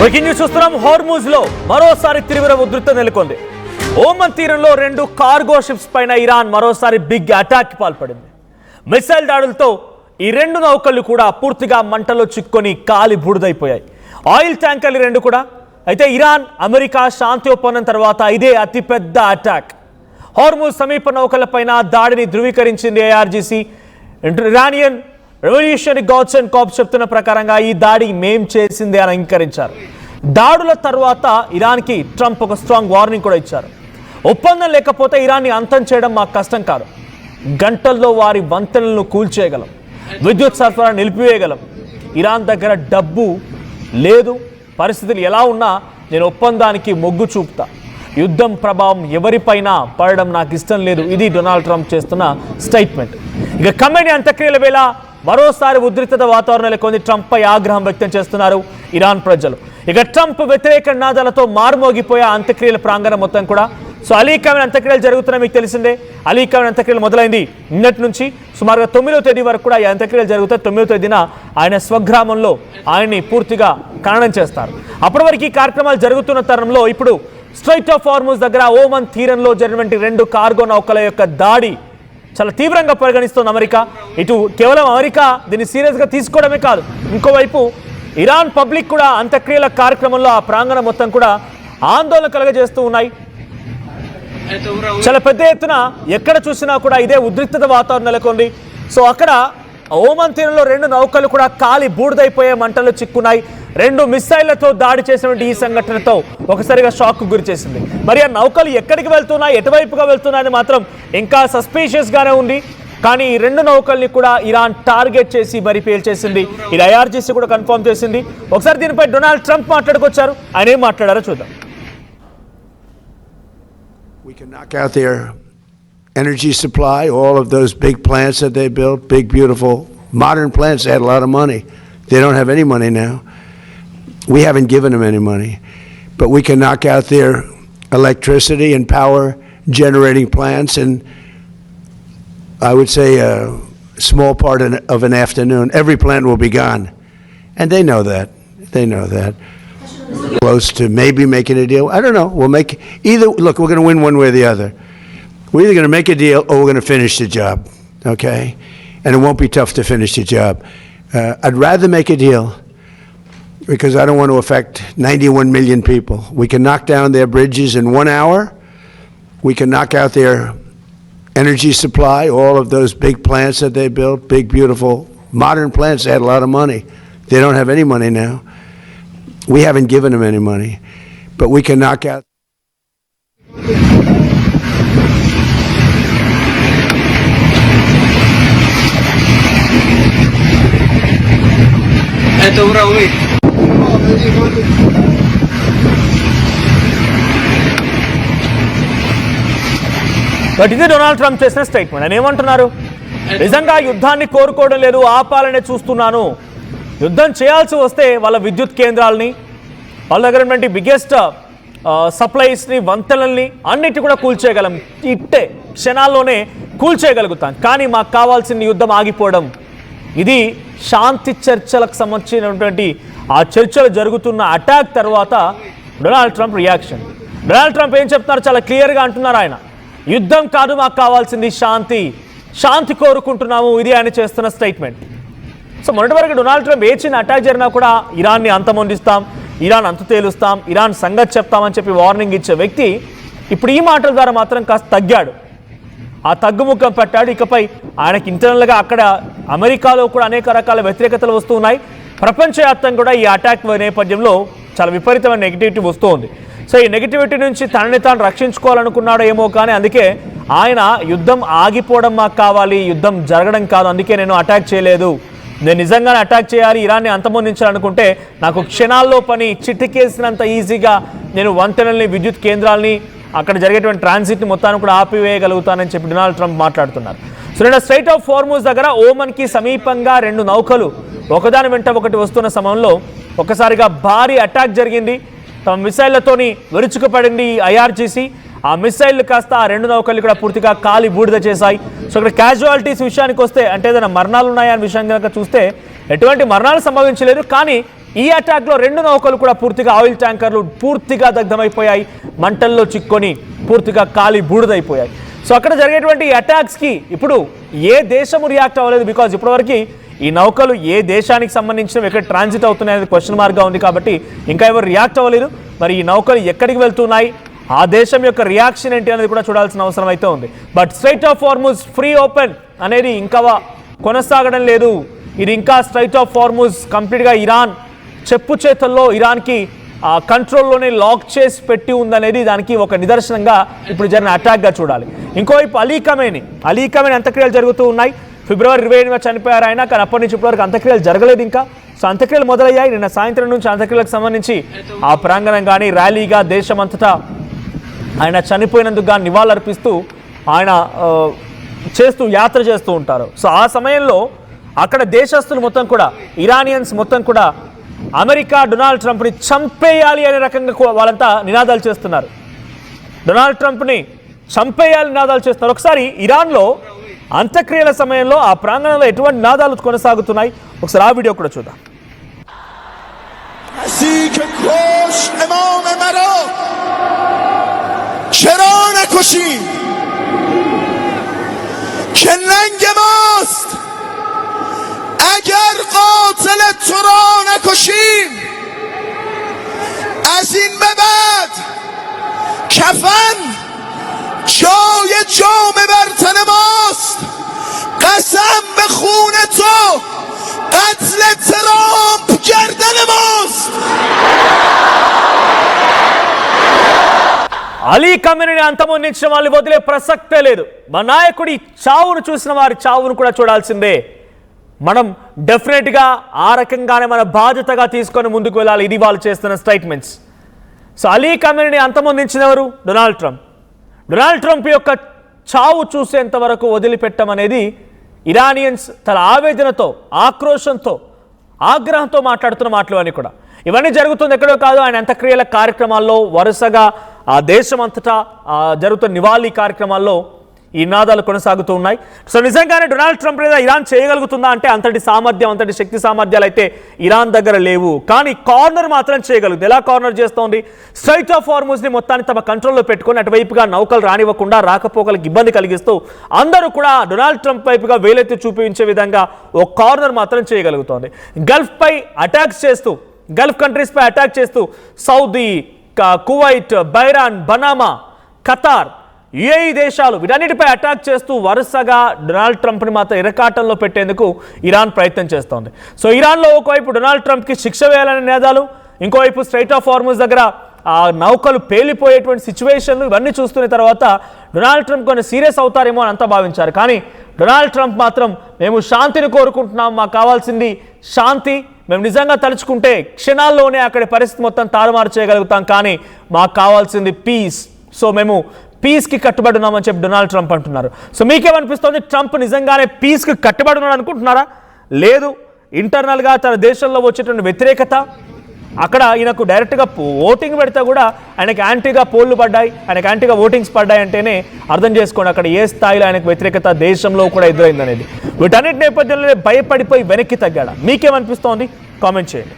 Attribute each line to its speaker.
Speaker 1: Breaking news చూస్తున్నాం. Hormuz లో మరోసారి తీవ్ర ఉద్రిక్తత నెలకొంది. ఓమన్ తీరంలో 2 కార్గో షిప్స్ పైన ఇరాన్ మరోసారి బిగ్ అటాక్ పాల్పడింది. మిసైల్ దాడులతో ఈ 2 నౌకలు కూడా పూర్తిగా మంటలో చిక్కుకొని కాలి బూడిదైపోయాయి. ఆయిల్ ట్యాంకర్లు 2 కూడా. అయితే ఇరాన్ అమెరికా శాంతి ఒప్పందం తర్వాత ఇదే అతిపెద్ద అటాక్. హార్మూజ్ సమీప నౌకలపైన దాడిని ధృవీకరించింది IRGC. Iranian revolutionary guards and corps చెప్తున్న ప్రకారంగా ఈ దాడి మేం చేసిందే అని అంగీకరించారు. దాడుల తర్వాత ఇరాన్కి ట్రంప్ ఒక స్ట్రాంగ్ వార్నింగ్ కూడా ఇచ్చారు. ఒప్పందం లేకపోతే ఇరాన్ని అంతం చేయడం మాకు కష్టం కాదు, గంటల్లో వారి వంతెనలను కూల్చేయగలం, విద్యుత్ సరఫరా నిలిపివేయగలం. ఇరాన్ దగ్గర డబ్బు లేదు, పరిస్థితులు ఎలా ఉన్నా నేను ఒప్పందానికి మొగ్గు చూపుతా, యుద్ధం ప్రభావం ఎవరిపైనా పడడం నాకు ఇష్టం లేదు. ఇది డొనాల్డ్ ట్రంప్ చేస్తున్న స్టేట్మెంట్. ఇక ఖమేనీ అంత్యక్రియల వేళ మరోసారి ఉద్రిక్తత వాతావరణం నెలకొంది. ట్రంప్ పై ఆగ్రహం వ్యక్తం చేస్తున్నారు ఇరాన్ ప్రజలు. ఇక ట్రంప్ వ్యతిరేక నినాదాలతో మారుమోగిపోయే అంత్యక్రియల ప్రాంగణం మొత్తం కూడా. సో అలీ ఖమేనీ అంత్యక్రియలు జరుగుతున్నాయి, మీకు తెలిసిందే. అలీ ఖమేనీ అంత్యక్రియలు మొదలైంది నిన్నటి నుంచి. సుమారుగా 9వ తేదీ వరకు కూడా ఈ అంత్యక్రియలు జరుగుతాయి. 9వ తేదీన ఆయన స్వగ్రామంలో ఆయన్ని పూర్తిగా ఖననం చేస్తారు. అప్పటి వరకు ఈ కార్యక్రమాలు జరుగుతున్న తరుణంలో ఇప్పుడు స్ట్రైట్ ఆఫ్ హార్మూజ్ దగ్గర ఓమన్ తీరంలో జరిగినటువంటి 2 కార్గో నౌకల యొక్క దాడి చాలా తీవ్రంగా పరిగణిస్తోంది అమెరికా. ఇటు కేవలం అమెరికా దీన్ని సీరియస్గా తీసుకోవడమే కాదు, ఇంకోవైపు ఇరాన్ పబ్లిక్ కూడా అంత్యక్రియల కార్యక్రమంలో ఆ ప్రాంగణం మొత్తం కూడా ఆందోళన కలగజేస్తూ ఉన్నాయి. చాలా పెద్ద ఎత్తున ఎక్కడ చూసినా కూడా ఇదే ఉద్రిక్తత వాతావరణం నెలకొంది. సో అక్కడ ఓమన్ తీరంలో 2 నౌకలు కూడా కాలి బూడిదైపోయే మంటలు చిక్కున్నాయి. 2 మిసైళ్లతో దాడి చేసినటువంటి ఈ సంఘటనతో ఒకసారిగా షాక్ గురి చేసింది. మరి ఆ నౌకలు ఎక్కడికి వెళ్తున్నాయి, ఎటువైపుగా వెళ్తున్నాయని మాత్రం ఇంకా సస్పీషియస్ గానే ఉంది. కానీ ఈ 2 నౌకల్ని కూడా ఇరాన్ టార్గెట్ చేసి మరి పేల్చేసింది. ఇది ఐఆర్జీసీ కూడా కన్ఫర్మ్ చేసింది. ఒకసారి దీనిపై డొనాల్డ్ ట్రంప్ మాట్లాడుకొచ్చారు. ఆయన ఏం మాట్లాడారో చూద్దాం.
Speaker 2: We can knock out their energy supply, all of those big plants that they built, big, beautiful, modern plants. They had a lot of money. They don't have any money now. We haven't given them any money. But we can knock out their electricity and power generating plants in, I would say, a small part of an afternoon. Every plant will be gone. And they know that. They know that. Close to maybe making a deal. I don't know. We'll make either. Look, we're going to win one way or the other. We're either going to make a deal or we're going to finish the job, okay? And it won't be tough to finish the job. I'd rather make a deal because I don't want to affect 91 million people. We can knock down their bridges in 1 hour. We can knock out their energy supply, all of those big plants that they built, big, beautiful, modern plants. They had a lot of money. They don't have any money now. We haven't given them any money, but we can knock out.
Speaker 3: Это уровень.
Speaker 1: But ఇది Donald Trump చేసిన statement. ఆయన ఏమంటున్నారు? నిజంగా యుద్ధాన్ని కోరుకోవడం లేదు, ఆపాలనే చూస్తున్నాను. యుద్ధం చేయాల్సి వస్తే వాళ్ళ విద్యుత్ కేంద్రాలని, వాళ్ళ దగ్గర ఉన్నటువంటి బిగ్గెస్ట్ సప్లైస్ని, వంతెనల్ని అన్నిటి కూడా కూల్చేయగలం. ఇట్టే క్షణాల్లోనే కూల్చేయగలుగుతాం. కానీ మాకు కావాల్సిన యుద్ధం ఆగిపోవడం. ఇది శాంతి చర్చలకు సంబంధించినటువంటి ఆ చర్చలు జరుగుతున్న అటాక్ తర్వాత Donald Trump reaction. Donald Trump ఏం చెప్తున్నారు? చాలా క్లియర్గా అంటున్నారు ఆయన, యుద్ధం కాదు మాకు కావాల్సింది శాంతి, శాంతి కోరుకుంటున్నాము. ఇది ఆయన చేస్తున్న స్టేట్మెంట్. సో మొన్నటి వరకు డొనాల్డ్ ట్రంప్ ఏ చిన్న అటాక్ జరిగినా కూడా ఇరాన్ని అంతమొందిస్తాం, ఇరాన్ అంతు తేలుస్తాం, ఇరాన్ సంగతి చెప్తామని చెప్పి వార్నింగ్ ఇచ్చే వ్యక్తి ఇప్పుడు ఈ మాటల ద్వారా మాత్రం కాస్త తగ్గాడు, ఆ తగ్గుముఖం పెట్టాడు. ఇకపై ఆయనకి ఇంటర్నల్గా అక్కడ అమెరికాలో కూడా అనేక రకాల వ్యతిరేకతలు వస్తూ ఉన్నాయి. ప్రపంచవ్యాప్తంగా కూడా ఈ అటాక్ నేపథ్యంలో చాలా విపరీతమైన నెగిటివిటీ వస్తూ ఉంది. సో ఈ నెగిటివిటీ నుంచి తనని తాను రక్షించుకోవాలనుకున్నాడో ఏమో, కానీ అందుకే ఆయన యుద్ధం ఆగిపోవడం మాకు కావాలి, యుద్ధం జరగడం కాదు, అందుకే నేను అటాక్ చేయలేదు, నేను నిజంగానే అటాక్ చేయాలి, ఇరాన్ని అంతమొందించాలనుకుంటే నాకు క్షణాల్లో పని, చిటికేసినంత ఈజీగా నేను వంతెనల్ని, విద్యుత్ కేంద్రాలని, అక్కడ జరిగేటువంటి ట్రాన్సిట్ని మొత్తాన్ని కూడా ఆపివేయగలుగుతానని చెప్పి డొనాల్డ్ ట్రంప్ మాట్లాడుతున్నారు. సో నేను స్ట్రైట్ ఆఫ్ హార్మూజ్ దగ్గర ఓమన్కి సమీపంగా 2 నౌకలు ఒకదాని వెంట ఒకటి వస్తున్న సమయంలో ఒక్కసారిగా భారీ అటాక్ జరిగింది. తమ మిసైళ్లతోని విరుచుకుపడింది ఐఆర్జీసీ. ఆ మిసైళ్లు కాస్త ఆ 2 నౌకలు కూడా పూర్తిగా కాలి బూడిద చేశాయి. సో ఇక్కడ క్యాజువాలిటీస్ విషయానికి వస్తే, అంటే ఏదైనా మరణాలు ఉన్నాయా అనే విషయం కనుక చూస్తే ఎటువంటి మరణాలు సంభవించలేదు, కానీ ఈ అటాక్లో 2 నౌకలు కూడా పూర్తిగా ఆయిల్ ట్యాంకర్లు పూర్తిగా దగ్ధమైపోయాయి, మంటల్లో చిక్కొని పూర్తిగా కాలి బూడిదైపోయాయి. సో అక్కడ జరిగేటువంటి అటాక్స్కి ఇప్పుడు ఏ దేశము రియాక్ట్ అవ్వలేదు, బికాజ్ ఇప్పటివరకు ఈ నౌకలు ఏ దేశానికి సంబంధించినవి ఎక్కడ ట్రాన్సిట్ అవుతున్నాయి అనేది క్వశ్చన్ మార్క్గా ఉంది కాబట్టి ఇంకా ఎవరు రియాక్ట్ అవ్వలేదు. మరి ఈ నౌకలు ఎక్కడికి వెళ్తున్నాయి, ఆ దేశం యొక్క రియాక్షన్ ఏంటి అనేది కూడా చూడాల్సిన అవసరం అయితే ఉంది. But straight of Hormuz free open అనేది ఇంకా కొనసాగడం లేదు. ఇది ఇంకా స్ట్రైట్ ఆఫ్ హార్ముజ్ కంప్లీట్గా ఇరాన్ చెప్పు చేతుల్లో, ఇరాన్కి కంట్రోల్లోనే లాక్ చేసి పెట్టి ఉందనేది దానికి ఒక నిదర్శనంగా ఇప్పుడు జరిగిన అటాక్గా చూడాలి. ఇంకోవైపు అలీ ఖమేనీ అంత్యక్రియలు జరుగుతూ ఉన్నాయి. ఫిబ్రవరి 27న చనిపోయారు ఆయన, కానీ అప్పటి నుంచి ఇప్పటివరకు అంత్యక్రియలు జరగలేదు ఇంకా. సో అంత్యక్రియలు మొదలయ్యాయి. నిన్న సాయంత్రం నుంచి అంత్యక్రియలకు సంబంధించి ఆ ప్రాంగణం కానీ ర్యాలీగా దేశమంతటా ఆయన చనిపోయినందుకు కానీ నివాళులర్పిస్తూ ఆయన చేస్తూ యాత్ర చేస్తూ ఉంటారు. సో ఆ సమయంలో అక్కడ దేశస్తులు మొత్తం కూడా, ఇరానియన్స్ మొత్తం కూడా అమెరికా డొనాల్డ్ ట్రంప్ని చంపేయాలి అనే రకంగా వాళ్ళంతా నినాదాలు చేస్తున్నారు. డొనాల్డ్ ట్రంప్ని చంపేయాలి నినాదాలు చేస్తున్నారు. ఒకసారి ఇరాన్లో అంత్యక్రియల సమయంలో ఆ ప్రాంగణంలో ఎటువంటి నినాదాలు కొనసాగుతున్నాయి ఒకసారి ఆ వీడియో కూడా చూద్దాం.
Speaker 3: اگر قاتل تو را نکشیم از این به بعد کفن جای جام بر تن ماست قسم به خون تو قتل ترامپ گردن ماست.
Speaker 1: అలీ ఖమేనీని అంతమొందించిన వాళ్ళు వదిలే ప్రసక్తే లేదు. మా నాయకుడి చావును చూసిన వారి చావును కూడా చూడాల్సిందే. మనం డెఫినెట్గా ఆ రకంగానే మన బాధ్యతగా తీసుకొని ముందుకు వెళ్ళాలి. ఇది వాళ్ళు చేస్తున్న స్టేట్మెంట్స్. సో అలీ ఖమేనీని అంతమొందించిన ఎవరు? Donald Trump. డొనాల్డ్ ట్రంప్ యొక్క చావు చూసేంత వరకు వదిలిపెట్టమనేది ఇరానియన్స్ తన ఆవేదనతో, ఆక్రోశంతో, ఆగ్రహంతో మాట్లాడుతున్న మాటలు అని కూడా. ఇవన్నీ జరుగుతుంది ఎక్కడో కాదు, ఆయన అంత్యక్రియల కార్యక్రమాల్లో వరుసగా ఆ దేశం అంతటా జరుగుతున్న నివాళి కార్యక్రమాల్లో ఈ నినాదాలు కొనసాగుతూ ఉన్నాయి. సో నిజంగానే డొనాల్డ్ ట్రంప్ మీద ఇరాన్ చేయగలుగుతుందా అంటే అంతటి సామర్థ్యం, అంతటి శక్తి సామర్థ్యాలు అయితే ఇరాన్ దగ్గర లేవు. కానీ కార్నర్ మాత్రం చేయగలుగుతుంది. ఎలా కార్నర్ చేస్తోంది? స్ట్రైట్ ఆఫ్ హార్ముజ్ని మొత్తాన్ని తమ కంట్రోల్లో పెట్టుకొని అటువైపుగా నౌకలు రానివ్వకుండా రాకపోకలకు ఇబ్బంది కలిగిస్తూ అందరూ కూడా డొనాల్డ్ ట్రంప్ వైపుగా వేలెత్తి చూపించే విధంగా ఒక కార్నర్ మాత్రం చేయగలుగుతోంది. గల్ఫ్పై అటాక్స్ చేస్తూ, గల్ఫ్ కంట్రీస్పై అటాక్ చేస్తూ సౌదీ, కువైట్, బైరాన్, బనామా, ఖతార్, యుఏఈ దేశాలు వీటన్నిటిపై అటాక్ చేస్తూ వరుసగా డొనాల్డ్ ట్రంప్ని మాత్రం ఇరకాటంలో పెట్టేందుకు ఇరాన్ ప్రయత్నం చేస్తోంది. సో ఇరాన్లో ఒకవైపు డొనాల్డ్ ట్రంప్కి శిక్ష వేయాలనే నినాదాలు, ఇంకోవైపు స్ట్రైట్ ఆఫ్ హార్ముజ్ దగ్గర ఆ నౌకలు పేలిపోయేటువంటి సిచ్యువేషన్లు ఇవన్నీ చూస్తున్న తర్వాత డొనాల్డ్ ట్రంప్ కొన్ని సీరియస్ అవుతారేమో అని అంతా భావించారు. కానీ డొనాల్డ్ ట్రంప్ మాత్రం మేము శాంతిని కోరుకుంటున్నాం, మాకు కావాల్సింది శాంతి, మేము నిజంగా తలుచుకుంటే క్షణాల్లోనే అక్కడి పరిస్థితి మొత్తం తారుమారు చేయగలుగుతాం, కానీ మాకు కావాల్సింది పీస్. సో మేము పీస్కి కట్టుబడి ఉన్నామని చెప్పి డొనాల్డ్ ట్రంప్ అంటున్నారు. సో మీకేమనిపిస్తుంది? ట్రంప్ నిజంగానే పీస్కి కట్టుబడి ఉన్నాడు అనుకుంటున్నారా? లేదు, ఇంటర్నల్గా తన దేశంలో వచ్చేటువంటి వ్యతిరేకత, అక్కడ ఈయనకు డైరెక్ట్గా ఓటింగ్ పెడితే కూడా ఆయనకి యాంటీగా పోల్లు పడ్డాయి, ఆయనకు యాంటీగా ఓటింగ్స్ పడ్డాయి అంటేనే అర్థం చేసుకోండి అక్కడ ఏ స్థాయిలో ఆయనకు వ్యతిరేకత దేశంలో కూడా ఎదురైంది అనేది. వీటన్నిటి నేపథ్యంలో భయపడిపోయి వెనక్కి తగ్గాడా? మీకేమనిపిస్తోంది? కామెంట్ చేయండి.